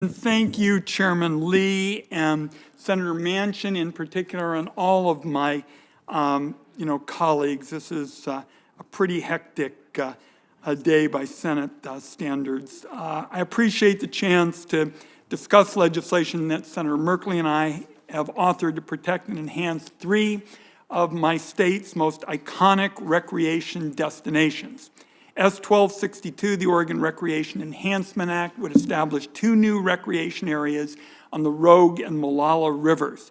Thank you, Chairman Lee and Senator Manchin in particular, and all of my, colleagues. This is a pretty hectic day by Senate standards. I appreciate the chance to discuss legislation that Senator Merkley and I have authored to protect and enhance three of my state's most iconic recreation destinations. S 1262, the Oregon Recreation Enhancement Act, would establish two new recreation areas on the Rogue and Molalla rivers.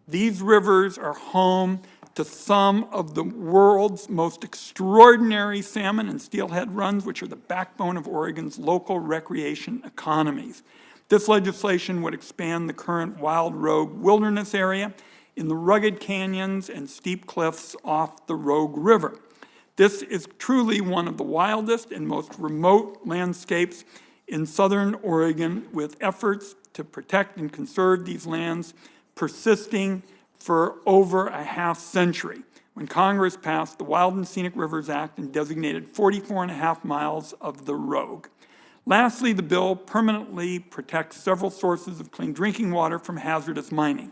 These rivers are home to some of the world's most extraordinary salmon and steelhead runs, which are the backbone of Oregon's local recreation economies. This legislation would expand the current Wild Rogue Wilderness area in the rugged canyons and steep cliffs off the Rogue River. This is truly one of the wildest and most remote landscapes in southern Oregon, with efforts to protect and conserve these lands persisting for over a half century, when Congress passed the Wild and Scenic Rivers Act and designated 44.5 miles of the Rogue. Lastly, the bill permanently protects several sources of clean drinking water from hazardous mining.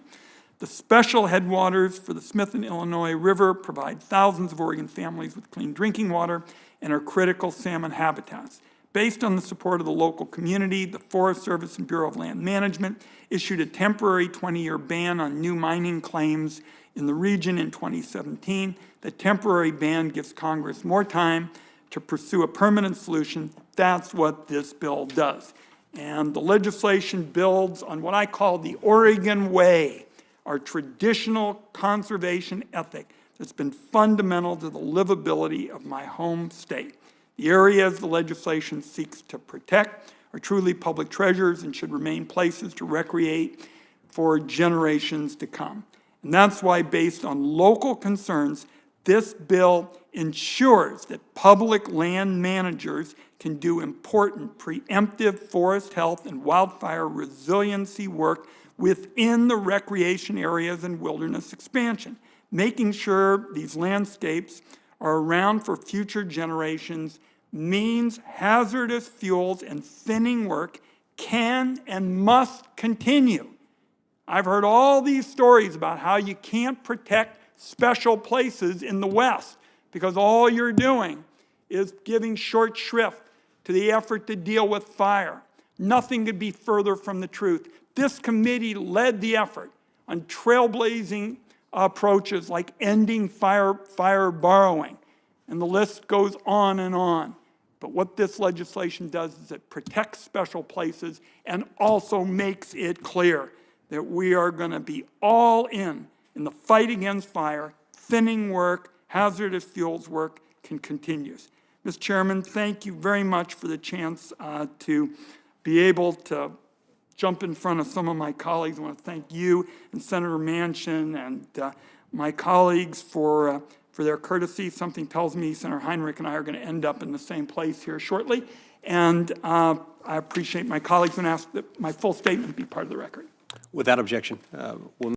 The special headwaters for the Smith and Illinois River provide thousands of Oregon families with clean drinking water and are critical salmon habitats. Based on the support of the local community, the Forest Service and Bureau of Land Management issued a temporary 20-year ban on new mining claims in the region in 2017. The temporary ban gives Congress more time to pursue a permanent solution. That's what this bill does. And the legislation builds on what I call the Oregon way, our traditional conservation ethic that's been fundamental to the livability of my home state. The areas the legislation seeks to protect are truly public treasures and should remain places to recreate for generations to come. And that's why, based on local concerns, this bill ensures that public land managers can do important preemptive forest health and wildfire resiliency work within the recreation areas and wilderness expansion, making sure these landscapes are around for future generations means hazardous fuels and thinning work can and must continue. I've heard all these stories about how you can't protect special places in the West because all you're doing is giving short shrift to the effort to deal with fire. Nothing could be further from the truth. This committee led the effort on trailblazing approaches like ending fire borrowing, and the list goes on and on. But what this legislation does is it protects special places and also makes it clear that we are going to be all in the fight against fire. Thinning work, hazardous fuels work can continue. Mr. Chairman, thank you very much for the chance to be able to jump in front of some of my colleagues. I want to thank you and Senator Manchin and my colleagues for their courtesy. Something tells me Senator Heinrich and I are going to end up in the same place here shortly. And I appreciate my colleagues and ask that my full statement be part of the record. Without objection. We'll